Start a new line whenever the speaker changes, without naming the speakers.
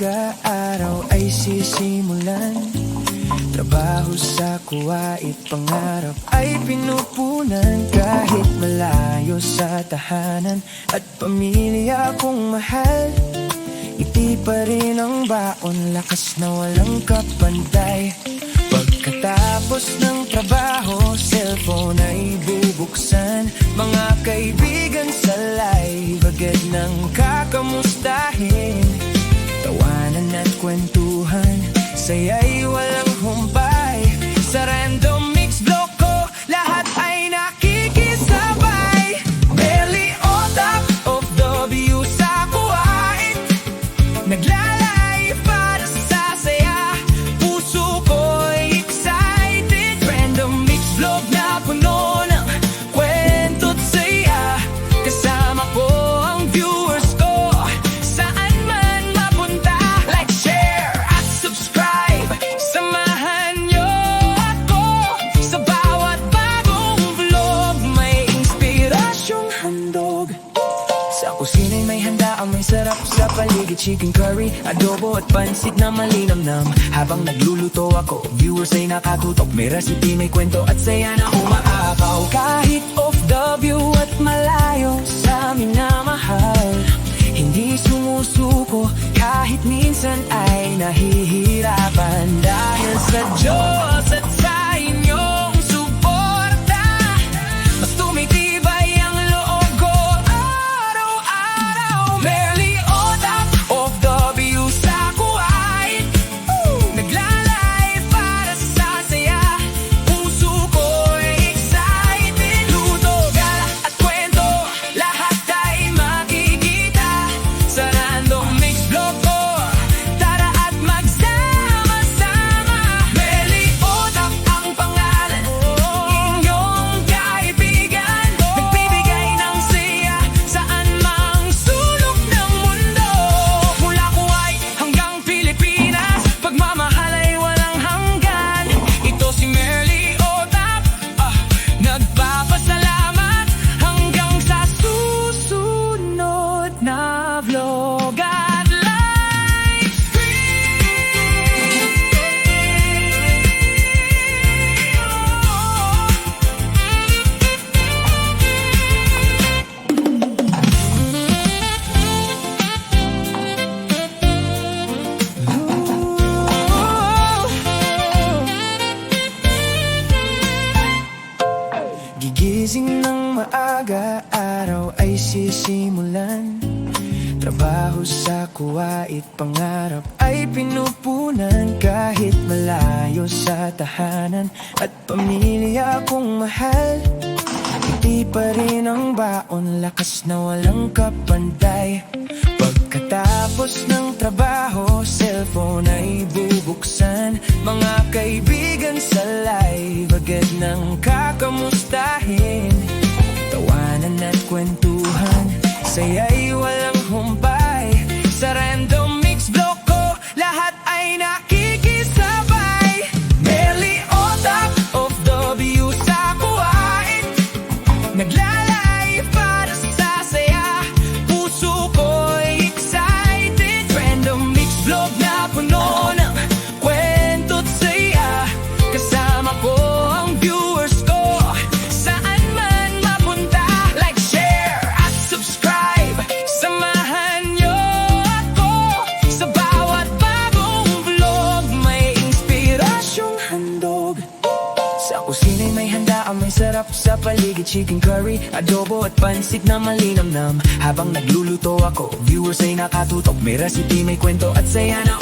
maaga, araw ay sisimulan. Trabaho sa kuwait, pangarap ay pinupunan. Kahit malayo sa tahanan at pamilya kong mahal, ngiti pa rin ang baon, lakas na walang kapantay. Pagkatapos ng trabaho, cellphone ay bubuksan. Mga kaibigan sa live, agad nang kakamustahin. Tawanan at kwentuhan, saya'y walang humpay. Sa random mix block ko, lahat ay nakikisabay. Belly on top of the view sa kuwait, naglalay para sa saya. Puso ko'y excited. Random mix vlog na puno ng kwento't saya. Kasama ko ang viewers ko, saan man mapunta. Like, share at subscribe, samahan niyo ako sa bawat bagong vlog. May inspirasyong handog. Sa kusina'y may handaan, may sarap sa paligid. Chicken curry, adobo at pansit na malinamnam. Habang nagluluto ako, viewers ay nakatutok. May recipe, may kwento at saya na umaakaw. Kahit off the view at malayo sa amin na mahal, hindi sumusuko kahit minsan ay nahihirapan. Dahil sa Diyos at sa inyong suporta, mas tumitibay ang loob ko araw-araw. Merely on top of the view sa kuwait, naglalay para sa saya. Puso ko'y excited. Luto, gala at kwento, lahat ay makikita sa random mix vlog ko. Tara at magsama-sama. Merely on top ang pangalan, inyong kaibigan. Nagbibigay ng saya saan mang sulok ng mundo. Mula Kuwait hanggang Pilipinas, pagmamahal ay walang hanggan. Ito si Merely Otap, nagpapasalamat hanggang sa susunod na vlog at live Gigising ng maaga, araw ay sisimulan. Trabaho sa kuwait, pangarap ay pinupunan. Kahit malayo sa tahanan at pamilya kong mahal, ngiti pa rin ang baon, lakas na walang kapantay. Pagkatapos ng trabaho, cellphone ay bubuksan. Mga kaibigan sa live, agad nang kakamustahin. Tawanan at kwentuhan, saya'y walang humpay. Sa random mix vlog ko, lahat ay nakikisabay. Merely on top of the view sa kuwait, naglalay para sa saya. Puso ko'y excited. Random mix vlog na puno ng kwento't saya. Kasama ko ang viewers ko, saan man mapunta. Like, share at subscribe, samahan niyo ako sa bawat bagong vlog. May inspirasyong handog. Sa kusina'y may handaan, may sarap sa paligid. Chicken curry, adobo at pansit na malinamnam. Habang nagluluto ako, viewers ay nakatutok. May recipe, may kwento at saya na